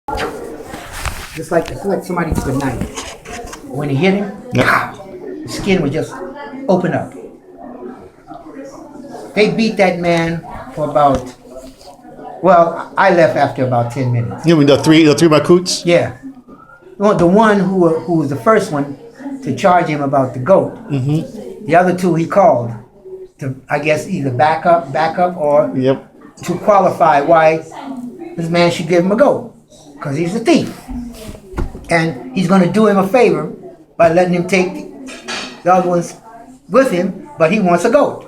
It's like somebody took a knife. When he hit him, the skin would just open up. They beat that man for about. Well, I left after about 10 minutes. You mean the three makouts? Yeah. Well, the one who was the first one to charge him about the goat. Mm-hmm. The other two he called to, I guess, either back up, or to qualify why this man should give him a goat. Because he's a thief. And he's going to do him a favor by letting him take the other ones with him, but he wants a goat.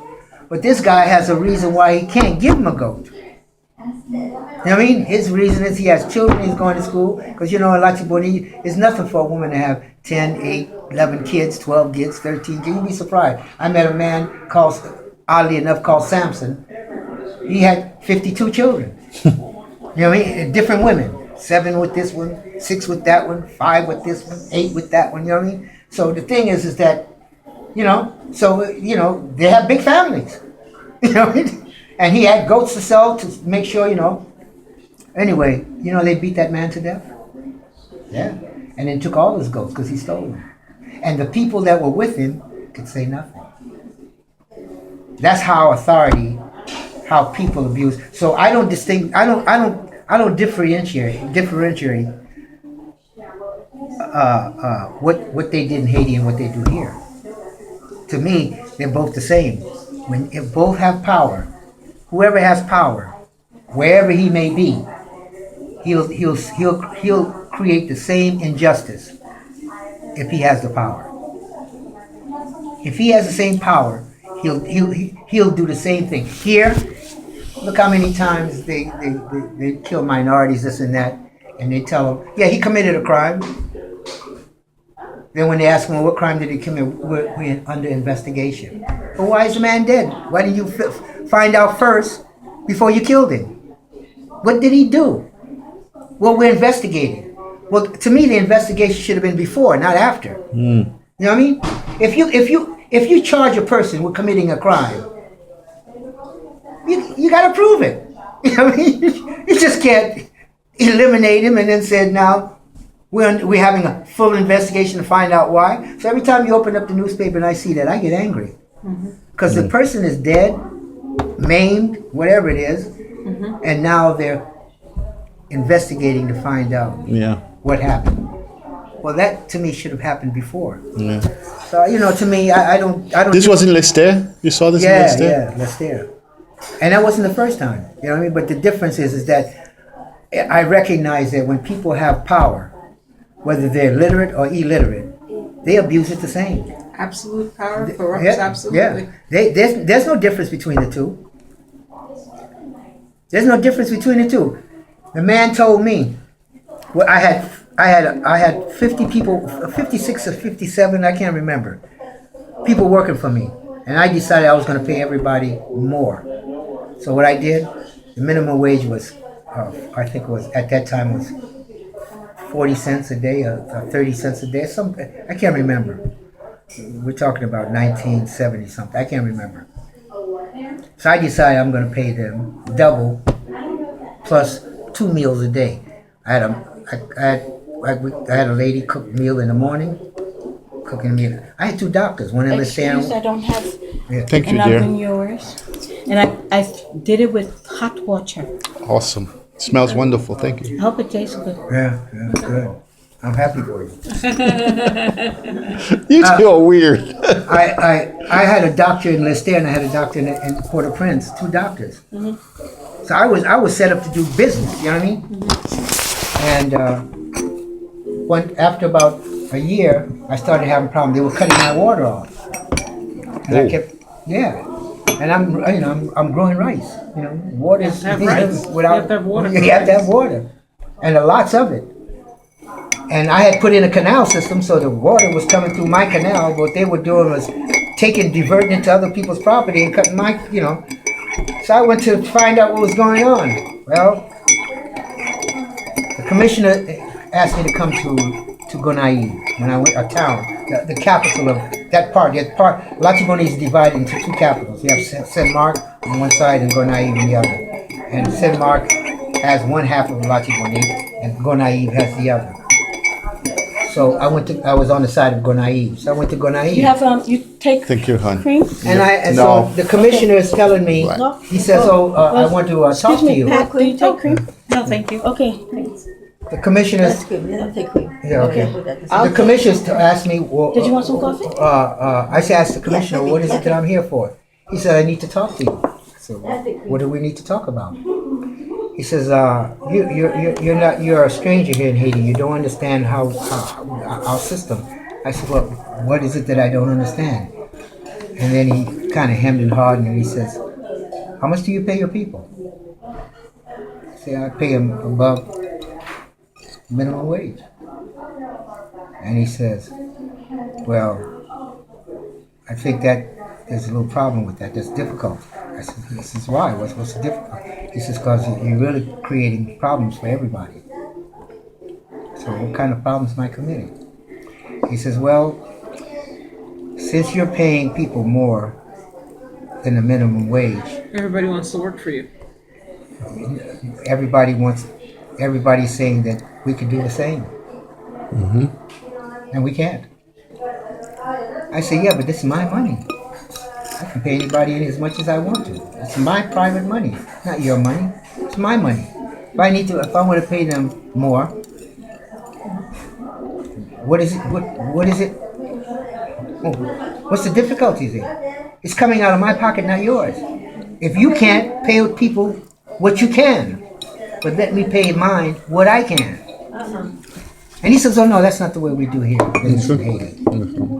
But this guy has a reason why he can't give him a goat. You know what I mean? His reason is he has children, he's going to school. Because in Artibonite, it's nothing for a woman to have 10, 8, 11 kids, 12 kids, 13 kids. You'd be surprised. I met a man oddly enough, called Samson. He had 52 children. You know what I mean? Different women. 7 with this one, 6 with that one, 5 with this one, 8 with that one. You know what I mean? So the thing is that, they have big families. You know what I mean? And he had goats to sell to make sure, Anyway, they beat that man to death. Yeah. And then took all his goats because he stole them. And the people that were with him could say nothing. That's how how people abuse. So I don't differentiate what they did in Haiti and what they do here. To me, they're both the same. When both have power, whoever has power, wherever he may be, he'll create the same injustice if he has the power. If he has the same power, he'll do the same thing. Here, look how many times they kill minorities, this and that, and they tell them, yeah, he committed a crime. Then when they ask him, well, what crime did he commit? We're under investigation. Well, why is the man dead? Why didn't you find out first before you killed him? What did he do? Well, we're investigating. Well, to me, the investigation should have been before, not after. You know what I mean? If you charge a person with committing a crime, you got to prove it. You know what I mean? You just can't eliminate him and then say, now we're having a full investigation to find out why. So every time you open up the newspaper and I see that, I get angry. Because the person is dead, maimed, whatever it is, and now they're investigating to find out what happened. Well, that to me should have happened before. Yeah. So to me, I don't. This was in Leicester. You saw this in Leicester. Yeah, Leicester. And that wasn't the first time. You know what I mean? But the difference is that I recognize that when people have power, whether they're literate or illiterate, they abuse it the same. Absolute power corrupts absolutely. Yeah. There's no difference between the two. There's no difference between the two. The man told me, well, I had 50 people, 56 or 57, I can't remember, people working for me. And I decided I was going to pay everybody more. So what I did, the minimum wage was, I think it was, at that time was 40 cents a day or 30 cents a day. I can't remember. We're talking about 1970 something. I can't remember. So I decided I'm going to pay them double plus 2 meals a day. I had a lady cook meal in the morning, cooking a meal. I had 2 doctors. One in Leicester. I don't have Thank you, enough dear. in yours. And I did it with hot water. Awesome. It smells wonderful. Thank you. I hope it tastes good. Yeah, good. I'm happy for you. You two are weird. I had a doctor in Leicester and I had a doctor in Port-au-Prince, 2 doctors. So I was set up to do business, you know what I mean? And after about a year, I started having problems. They were cutting my water off. And I kept, and I'm growing rice. Water is without water. You have to have water, and lots of it. And I had put in a canal system, so the water was coming through my canal. But what they were doing was diverting it to other people's property and cutting my, So I went to find out what was going on. Well, the commissioner asked me to come to Gonaïves when I went, a town, the capital of that part. Artibonite is divided into 2 capitals. You have Saint Mark on one side and Gonaïves on the other. And Saint Mark has one half of Artibonite, and Gonaive has the other. So I was on the side of Gonaive. So I went to Gonaive. You have you take Thank you, hon. cream? And No. so the commissioner is telling me, Right. he says, I want to talk Excuse to me, you. Pat, do you take cream? No, thank you. Okay. The commissioner, That's good. I'll take cream. yeah, okay. Put that aside. The commissioner asked me, well, Did you want some coffee? I asked the commissioner, Yeah, what is it that okay. I'm here for? He said, I need to talk to you. I said, well, what do we need to talk about? He says, you're a stranger here in Haiti. You don't understand how our system. I said, well, what is it that I don't understand? And then he kind of hemmed and hawed and he says, how much do you pay your people? I say, I pay them above minimum wage. And he says, well, I think that there's a little problem with that. That's difficult. I said, this is why. What's the difficulty? He says, because you're really creating problems for everybody. So what kind of problems am I committing? He says, well, since you're paying people more than the minimum wage, Everybody wants to work for you. everybody's saying that we could do the same. And we can't. I say, yeah, but this is my money. I can pay anybody in as much as I want to. It's my private money, not your money. It's my money. If I want to pay them more, what is it? What is it? Oh, what's the difficulty there? It's coming out of my pocket, not yours. If you can't pay people what you can, but let me pay mine what I can. And he says, oh no, that's not the way we do here business in Haiti.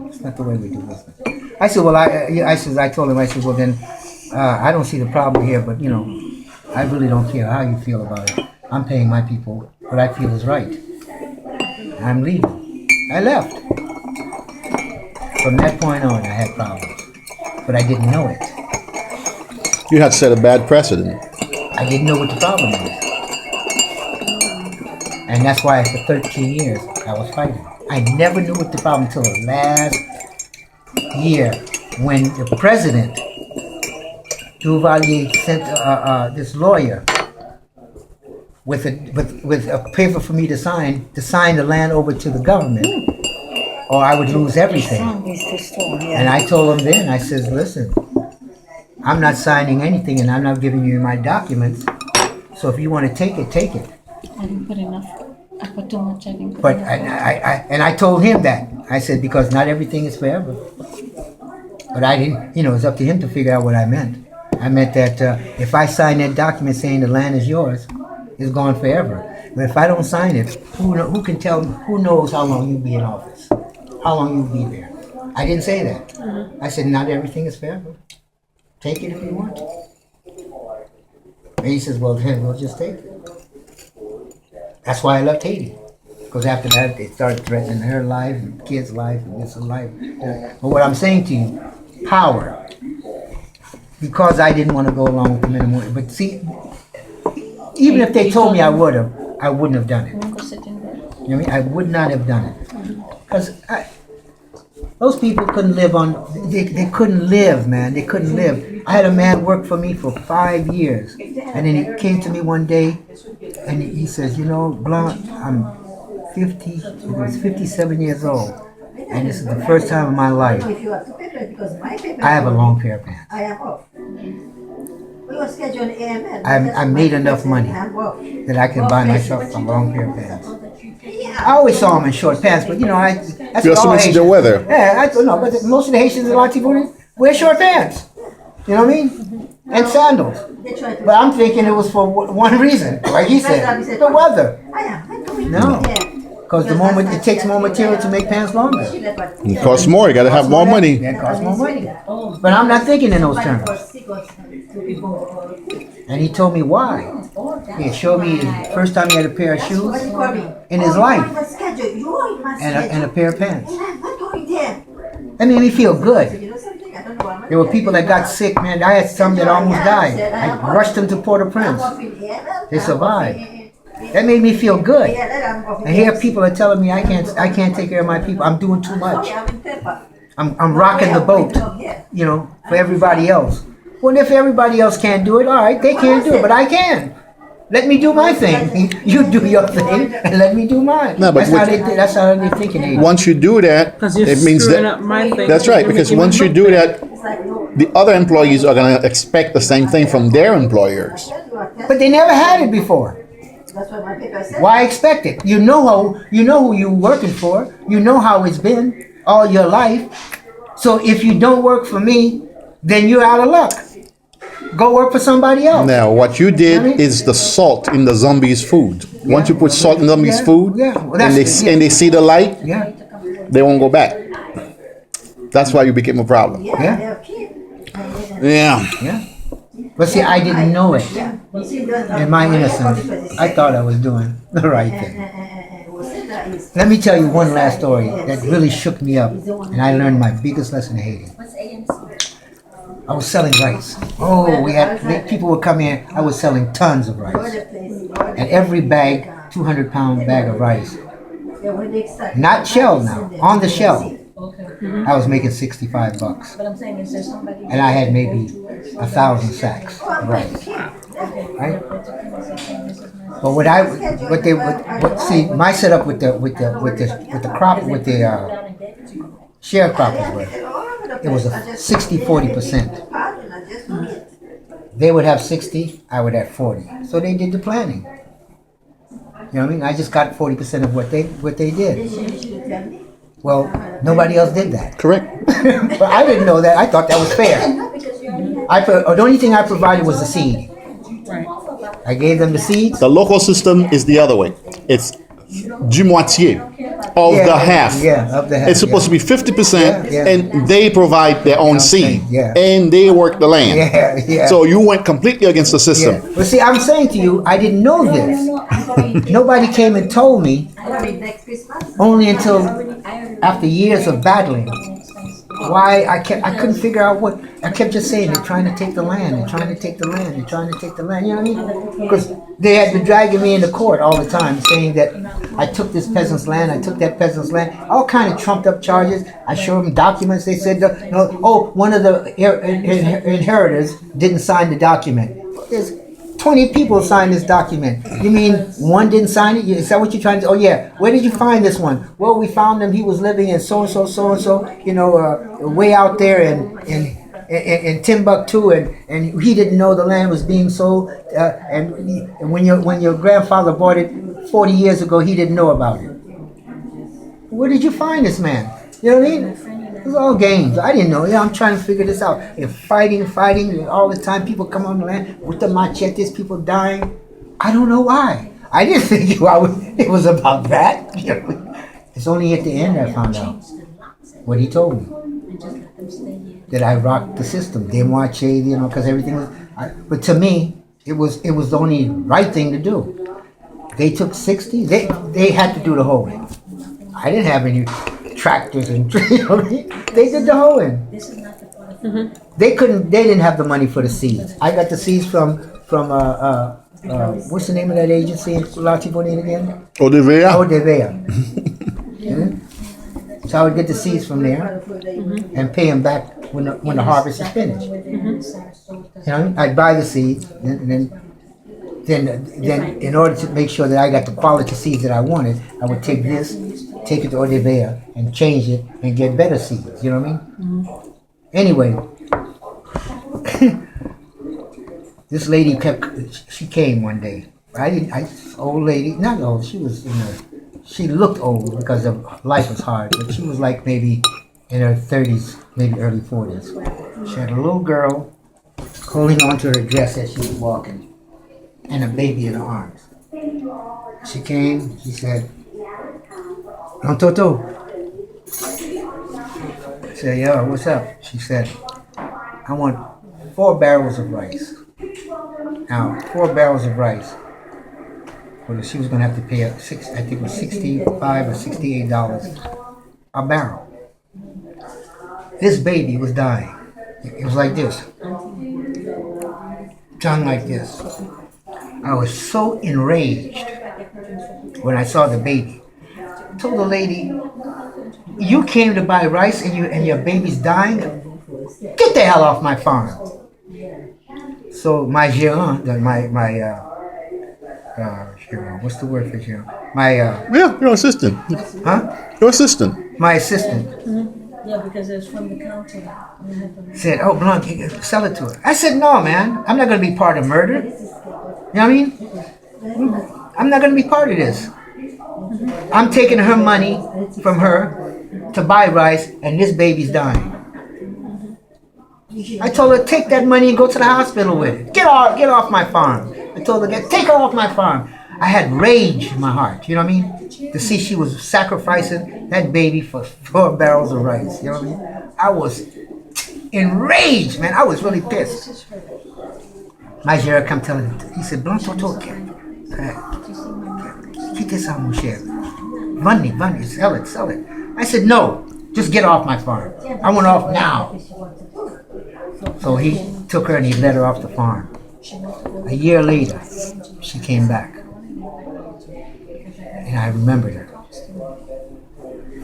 It's not the way we do business. I said, well, I told him, well then, I don't see the problem here, but you know, I really don't care how you feel about it. I'm paying my people what I feel is right. I'm leaving. I left. From that point on, I had problems, but I didn't know it. You had set a bad precedent. I didn't know what the problem was. And that's why for 13 years I was fighting. I never knew what the problem until the last year when the president, Duvalier, sent this lawyer with a paper for me to sign the land over to the government, or I would lose everything. And I told him then, I says, listen, I'm not signing anything and I'm not giving you my documents. So if you want to take it, take it. I didn't put enough. I put too much. I didn't put But enough. I told him that. I said, because not everything is forever. But I didn't, it's up to him to figure out what I meant. I meant that if I sign that document saying the land is yours, it's gone forever. But if I don't sign it, who can tell, who knows how long you'll be in office? How long you'll be there? I didn't say that. I said, not everything is forever. Take it if you want to. And he says, well, then we'll just take it. That's why I left Haiti. Because after that, they started threatening her life, and kids' life, and this life. But what I'm saying to you, power. Because I didn't want to go along with the minimum wage. But see, even if they told me I would have, I wouldn't have done it. I'm gonna sit in there. You know what I mean? I would not have done it. Because those people couldn't live on, they couldn't live, man. They couldn't live. I had a man work for me for 5 years. And then he came to me one day and he says, Blanc, I'm 57 years old. And this is the first time in my life If you have to pay it, because my paper. I have a long pair of pants. I am off. We were scheduled AML. I made enough money I'm off. that I can buy myself a long pair of pants. Yeah. I always saw them in short pants, but that's You also all mentioned the Haitians. weather. Yeah, I don't know, but most of the Haitians in Artibonite wear short pants. You know what I mean? And sandals. They try to. But I'm thinking it was for one reason, like he said, the weather. I am. I'm going No. there. Because it takes more material to make pants longer. It costs more. You got to have more money. That costs more money. But I'm not thinking in those terms. And he told me why. He showed me the first time he had a pair of shoes in his life and a pair of pants. That made me feel good. There were people that got sick, man. I had some that almost died. I rushed them to Port-au-Prince. They survived. That made me feel good. And here people are telling me I can't take care of my people. I'm doing too much. I'm rocking the boat, for everybody else. Well, if everybody else can't do it, all right, they can't do it, but I can. Let me do my thing. You do your thing, and let me do mine. No, but That's how they think in Haiti. once you do that, Because you're it means screwing that. up my thing. That's right, You're because making me once you look do bad. that, the other employees are going to expect the same thing from their employers. But they never had it before. That's what my paper said. Why expect it? You know who you're working for. You know how it's been all your life. So if you don't work for me, then you're out of luck. Go work for somebody else. Now, what you did is the salt in the zombies' food. Once you put salt in the zombies' Yeah, food, yeah. Well, and that's- they see the light, Yeah, they won't go back. That's why you became a problem. Yeah, Yeah. they're kid. Yeah. yeah. But see, I didn't know it. In my innocence, I thought I was doing the right thing. Let me tell you one last story that really shook me up, and I learned my biggest lesson in Haiti. I was selling rice. Oh, people would come in. I was selling tons of rice, and every bag, 200-pound bag of rice, not shell now, on the shell. I was making $65, But I'm saying, is there somebody? and I had maybe 1,000 sacks of rice. Right? But see, my setup with the sharecroppers was, it was a 60-40%. They would have 60, I would have 40. So they did the planning. You know what I mean? I just got 40% of what they did. Well, nobody else did that. Correct. But I didn't know that. I thought that was fair. The only thing I provided was the seed. Right. I gave them the seeds. The local system is the other way. It's du moitié of the half. Yeah, of the half. It's supposed to be 50%, Yeah. and they provide their own seed, Yeah. and they work the land. Yeah, yeah. So you went completely against the system. Yeah. But see, I'm saying to you, I didn't know this. Nobody came and told me Next Christmas. only until after years of battling. Why I couldn't figure out what I kept just saying. They're trying to take the land. They're trying to take the land. They're trying to take the land. You know what I mean? Because they had been dragging me into court all the time, saying that I took this peasant's land. I took that peasant's land. All kind of trumped up charges. I showed them documents. They said, no, oh, one of the inheritors didn't sign the document. There's 20 people signed this document. You mean one didn't sign it? Is that what you're trying to? Oh yeah. Where did you find this one? Well, we found him. He was living in so and so, you know, way out there in Timbuktu, and he didn't know the land was being sold. And when your grandfather bought it 40 years ago, he didn't know about it. Where did you find this man? You know what I mean? It was all games. I didn't know. Yeah, I'm trying to figure this out. And fighting all the time. People come on the land with the machetes, people dying. I don't know why. I didn't think it was about that. It's only at the end I found out what he told me. That I rocked the system. Demoache, you know, because everything was... but to me, it was the only right thing to do. They took 60. They had to do the hoeing. I didn't have any tractors and you know what I mean? They did the hoeing. They didn't have the money for the seeds. I got the seeds from what's the name of that agency in Artibonite again? Odevea? Odevea. So I would get the seeds from there and pay them back when the harvest is finished. You know, I'd buy the seeds and then in order to make sure that I got the quality seeds that I wanted, I would take it to Odevea and change it and get better seeds. You know what I mean? Anyway, this lady she came one day. Old lady, not old, she looked old because life was hard, but she was like maybe in her 30s, maybe early 40s. She had a little girl holding onto her dress as she was walking and a baby in her arms. She came, she said, "No, Toto." I said, "Yo, what's up?" She said, "I want 4 barrels of rice." Now, 4 barrels of rice. Well, she was going to have to pay I think it was $65 or $68 a barrel. This baby was dying. It was like this. Tongue like this. I was so enraged when I saw the baby. I told the lady, "You came to buy rice and your baby's dying? Get the hell off my farm." So my gérant, Cheryl. What's the word for Cheryl? My Yeah, your assistant. huh? Your assistant. My assistant Yeah, because it's from the county. said, "Oh, Blanc, sell it to her." I said, "No, man. I'm not going to be part of murder. You know what I mean? I'm not going to be part of this. I'm taking her money from her to buy rice, and this baby's dying." I told her, "Take that money and go to the hospital with it. Get off my farm." I told her, "Take her off my farm." I had rage in my heart, you know what I mean? To see she was sacrificing that baby for 4 barrels of rice, you know what I mean? I was enraged, man. I was really pissed. My Gerard come telling me, he said, "Blanc, toque. Quitte ça, mon cher. Money, sell it. I said, "No, just get off my farm. I want off now." So he took her and he let her off the farm. A year later, she came back. And I remembered her.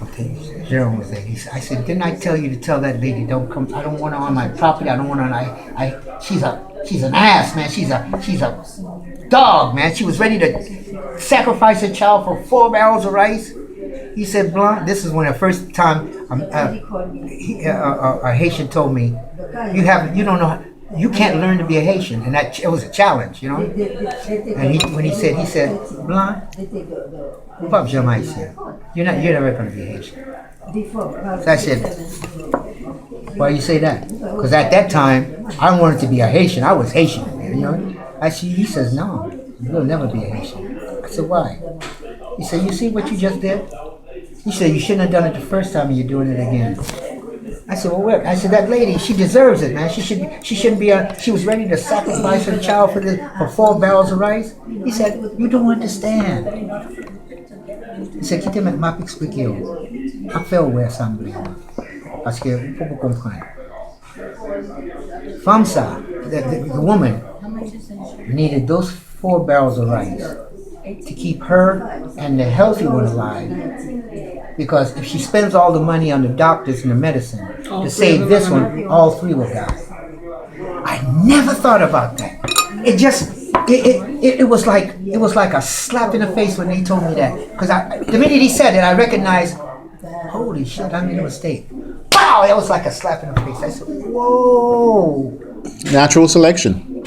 Okay, Jerome was there. I said, "Didn't I tell you to tell that lady, don't come, I don't want her on my property, I don't want her she's an ass, man. She's a dog, man. She was ready to sacrifice her child for 4 barrels of rice." He said, "Blanc," this is when the first time a Haitian told me, you don't know, you can't learn to be a Haitian, and that it was a challenge, you know. And when he said, "Blanc, pas jamais haïtien. You're never going to be Haitian." So I said, "Why you say that?" Because at that time, I wanted to be a Haitian. I was Haitian, you know. He says, "No, you'll never be a Haitian." I said, "Why?" He said, "You see what you just did?" He said, "You shouldn't have done it the first time, and you're doing it again." I said, "Well, where?" I said, "That lady, she deserves it, man. She shouldn't be she was ready to sacrifice her child for 4 barrels of rice." He said, "You don't understand." He said, "Quitte m'a expliqué. A fait ouais semblé. Parce que faut vous comprendre. Femme ça, the woman needed those 4 barrels of rice to keep her and the healthy one alive. Because if she spends all the money on the doctors and the medicine to save this one, all 3 will die." I never thought about that. It just it was like a slap in the face when they told me that. Because the minute he said it, I recognized, holy shit, I made a mistake. Wow, it was like a slap in the face. I said, "Whoa." Natural selection.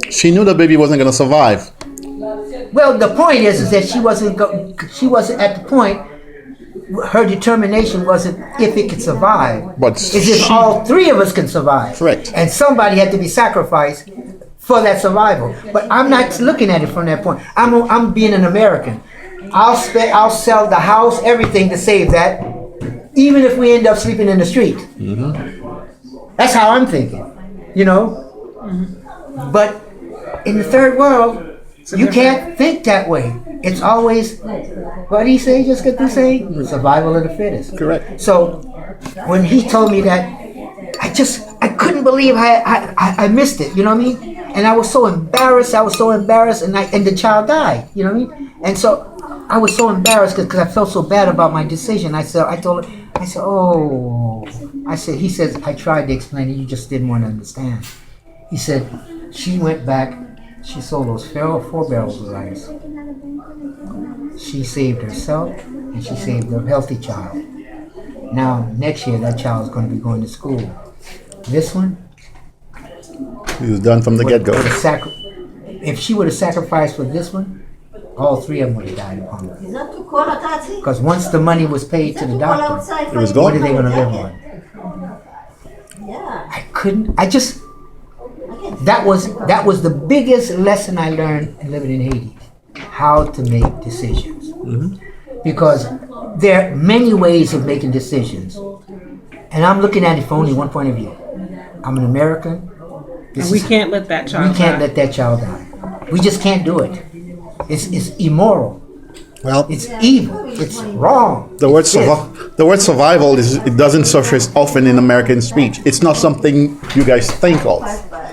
She knew the baby wasn't going to survive. Well, the point is that she wasn't at the point. Her determination wasn't if it could survive, But is if all 3 of us can survive. Correct. And somebody had to be sacrificed for that survival. But I'm not looking at it from that point. I'm being an American. I'll sell the house, everything to save that, even if we end up sleeping in the street. That's how I'm thinking, you know. But in the third world, you can't think that way. It's always, what do you say, just get to say? Survival of the fittest. Correct. So when he told me that, I couldn't believe I missed it, you know what I mean? And I was so embarrassed, and the child died, you know what I mean? And so I was so embarrassed because I felt so bad about my decision. I told her, he says, "I tried to explain it, you just didn't want to understand." He said, "She went back, she sold those 4 barrels of rice. She saved herself and she saved a healthy child. Now, next year, that child is going to be going to school. This one, He was done from the get-go. if she would have sacrificed for this one, all 3 of them would have died of hunger. Is that too cold, Tati? Because once the money was paid to the doctor, It was what gone. are they going to live on?" Yeah. That was the biggest lesson I learned in living in Haiti. How to make decisions. Because there are many ways of making decisions. And I'm looking at it from only one point of view. I'm an American. And we can't let that child We can't die. let that child die. We just can't do it. It's immoral. Well, It's evil. It's wrong. the word It's the word survival it doesn't surface often in American speech. It's not something you guys think of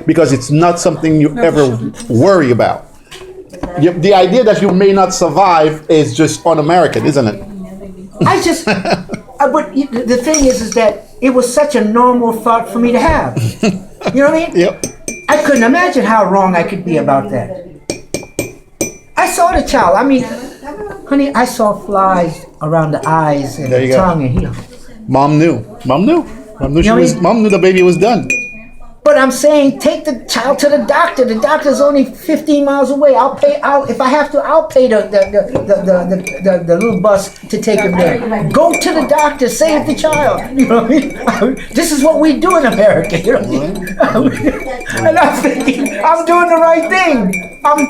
because it's not something you ever worry about. The idea that you may not survive is just un-American, isn't it? but the thing is that it was such a normal thought for me to have. You know what I mean? Yep. I couldn't imagine how wrong I could be about that. I saw the child. I mean, honey, I saw flies around the eyes and There the you go. tongue and here. Mom knew. Mom knew. Mom knew she You know what I was. mean? Mom knew the baby was done. But I'm saying, take the child to the doctor. The doctor's only 15 miles away. I'll pay. If I have to, I'll pay the little bus to take him there. Go to the doctor. Save the child. You know what I mean? This is what we do in America. You know what I mean? And I'm thinking, I'm doing the right thing. I'm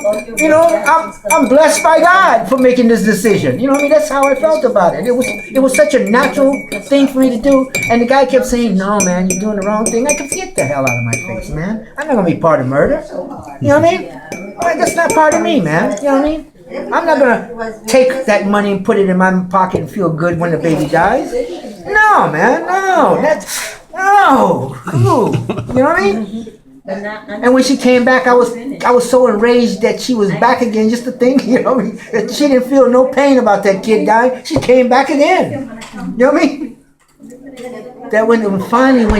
blessed by God for making this decision. You know what I mean? That's how I felt about it. It was such a natural thing for me to do. And the guy kept saying, "No, man, you're doing the wrong thing." I could get the hell out of my face, man. I'm not gonna be part of murder. You know what I mean? That's not part of me, man. You know what I mean? I'm not gonna take that money and put it in my pocket and feel good when the baby dies. No, man, no. No. Ooh. You know what I mean? And when she came back, I was so enraged that she was back again. Just to think, you know, that she didn't feel no pain about that kid dying. She came back again. You know what I mean? That when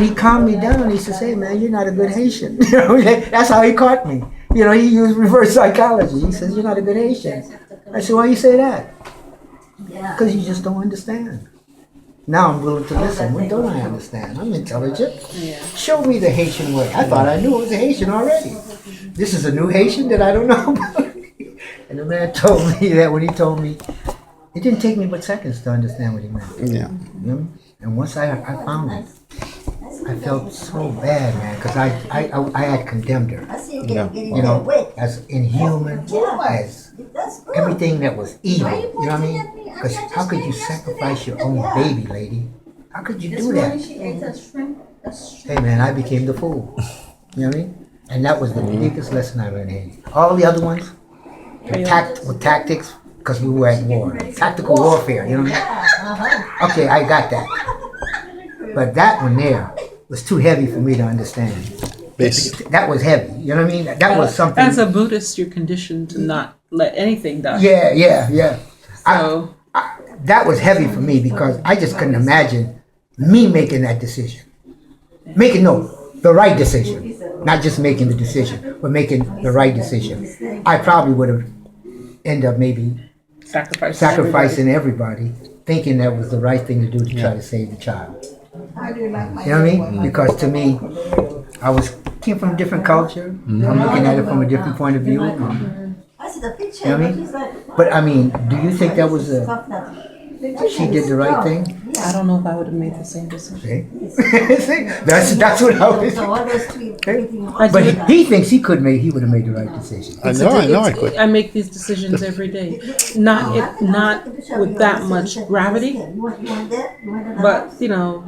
he calmed me down, he says, "Hey man, you're not a good Haitian." You know, that's how he caught me. You know, he used reverse psychology. He says, "You're not a good Haitian." I said, "Why you say that?" Because you just don't understand. Now I'm willing to listen. When don't I understand? I'm intelligent. Show me the Haitian way. I thought I knew it was a Haitian already. This is a new Haitian that I don't know about. And the man told me that when he told me, it didn't take me but seconds to understand what he meant. Yeah. You know? And once I found it, I felt so bad, man, because I had condemned her. Yeah. You know, as inhuman, as everything that was evil. You know what I mean? Because how could you sacrifice your own baby, lady? How could you do that? Hey, man, I became the fool. You know what I mean? And that was the biggest lesson I learned in Haiti. All the other ones were tactics because we were at war. Tactical warfare, you know what I mean? Okay, I got that. But that one there was too heavy for me to understand. That was heavy, you know what I mean? That was something. As a Buddhist, you're conditioned to not let anything die. Yeah. So That was heavy for me because I just couldn't imagine me making that decision. The right decision. Not just making the decision, but making the right decision. I probably would have ended up maybe sacrificing everybody, thinking that was the right thing to do to try to save the child. You know what I mean? Because to me, came from a different culture. I'm looking at it from a different point of view. You know what I mean? But I mean, do you think that was she did the right thing? I don't know if I would have made the same decision. See? That's what I was. But he thinks he would have made the right decision. I know I could. I make these decisions every day. Not with that much gravity, but you know,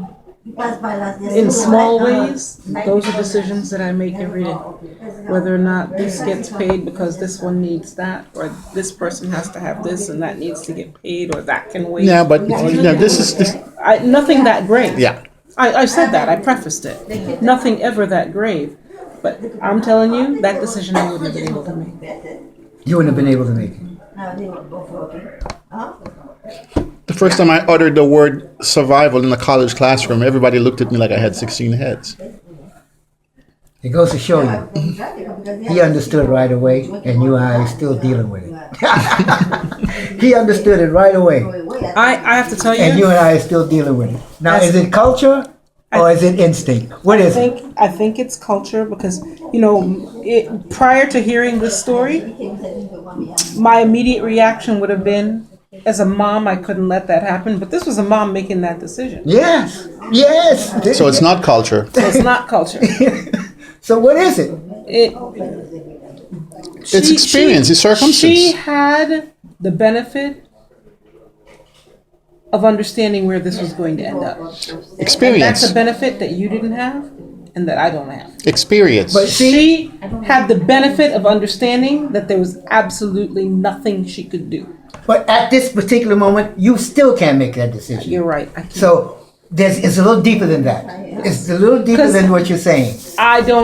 in small ways, those are decisions that I make every day. Whether or not this gets paid because this one needs that, or this person has to have this and that needs to get paid, or that can wait. Yeah, but this is nothing that grave. Yeah. I said that. I prefaced it. Nothing ever that grave. But I'm telling you, that decision I wouldn't have been able to make. You wouldn't have been able to make it. The first time I uttered the word survival in a college classroom, everybody looked at me like I had 16 heads. It goes to show you, he understood right away, and you and I are still dealing with it. He understood it right away, I have to tell you, and you and I are still dealing with it. Now, is it culture or is it instinct? What is it? I think it's culture because, you know, prior to hearing this story, my immediate reaction would have been, as a mom, I couldn't let that happen. But this was a mom making that decision. Yes. So it's not culture. So it's not culture. So what is it? It's experience, it's circumstance. She had the benefit of understanding where this was going to end up. Experience. And that's a benefit that you didn't have and that I don't have. Experience. But She had the benefit of understanding that there was absolutely nothing she could do. But at this particular moment, you still can't make that decision. You're right. I can't. So it's a little deeper than that. It's a little deeper than what you're saying. I don't